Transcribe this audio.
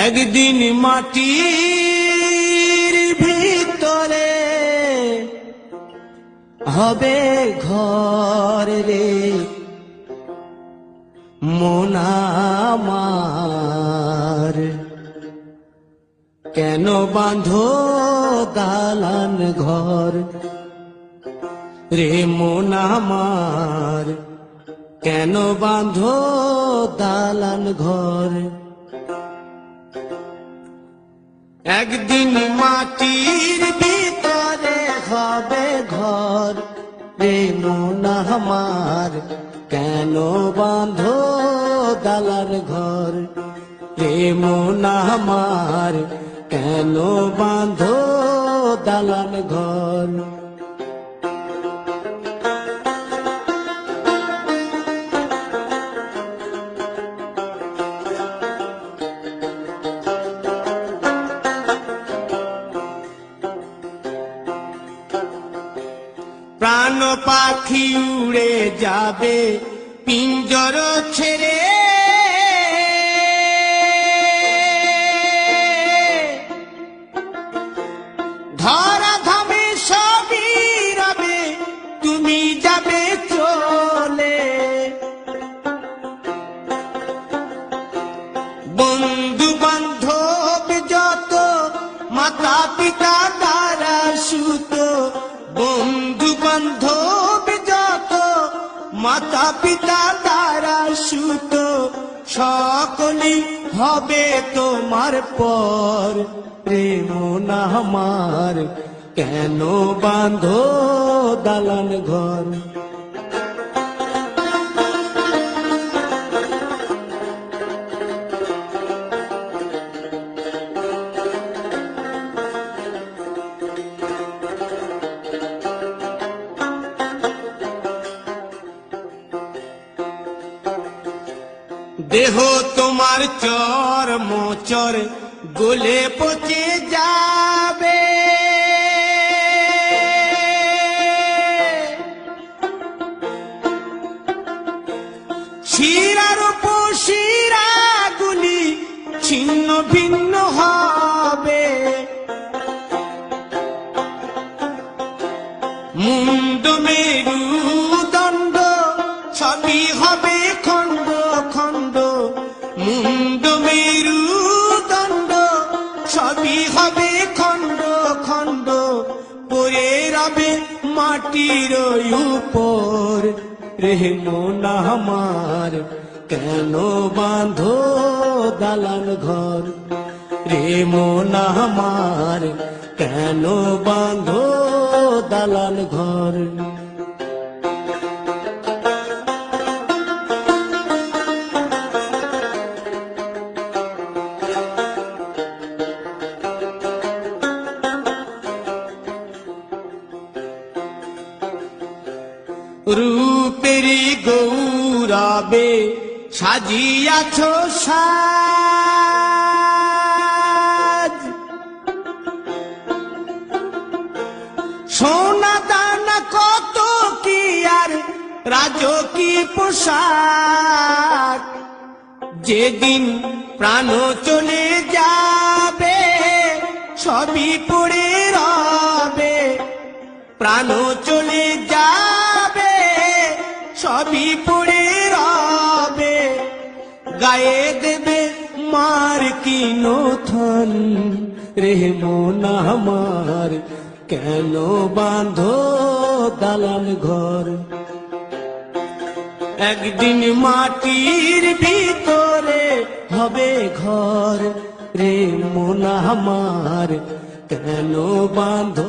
একদিন মাটির ভিতরে হবে ঘর রে মন আমার, কেন বাঁধো দালান ঘর রে মন আমার, কেন বাঁধো দালান ঘর। একদিন মাটির ভিতরে হবে ঘর রে মন আমার, কেন বাঁধো দালান ঘর রে মন আমার, কেন বাঁধো দালান ঘর। প্রাণ পাখি উড়ে যাবে পিঞ্জর ছেড়ে, ধরা ধামে সবই রবে তুমি যাবে চলে। বন্ধু বান্ধব যত মাতা পিতা দ্বারা সুত, বন্ধু বান্ধব যত মাতা পিতা দ্বারা সুত, সকলেই হবে তোমার পর রে মন আমার, কেন বাঁধো দালান ঘর। দেহ তোমার চর মোচর গলে পচে যাবে, শিরার উপর শিরাগুলি ছিন্ন ভিন্ন হবে, মুন্ড মেরুদণ্ড সবই হবে খণ্ড খণ্ড, মুন্ড মেরুদণ্ড সবই হবে খণ্ড খণ্ড, পড়ে রবে মাটির উপর রে মন আমার, কেন বাঁধো দালান ঘর রে মন আমার, কেন বাঁধো দালান ঘর। রূপেরি গৌরবে সাজিয়াছ সাজ, সোনা দানা কত কি আর রাজকী পোশাক, যেদিন প্রাণ চলে যাবে সবই পড়ে রবে, প্রাণ চলে যাবে সবই পড়ে রবে, গায়ে দেবে মার কি নথন রে মন আমার, কেন বাঁধো দালান ঘর। একদিন মাটির ভিতরে হবে ঘর রে মন আমার, কেন বাঁধো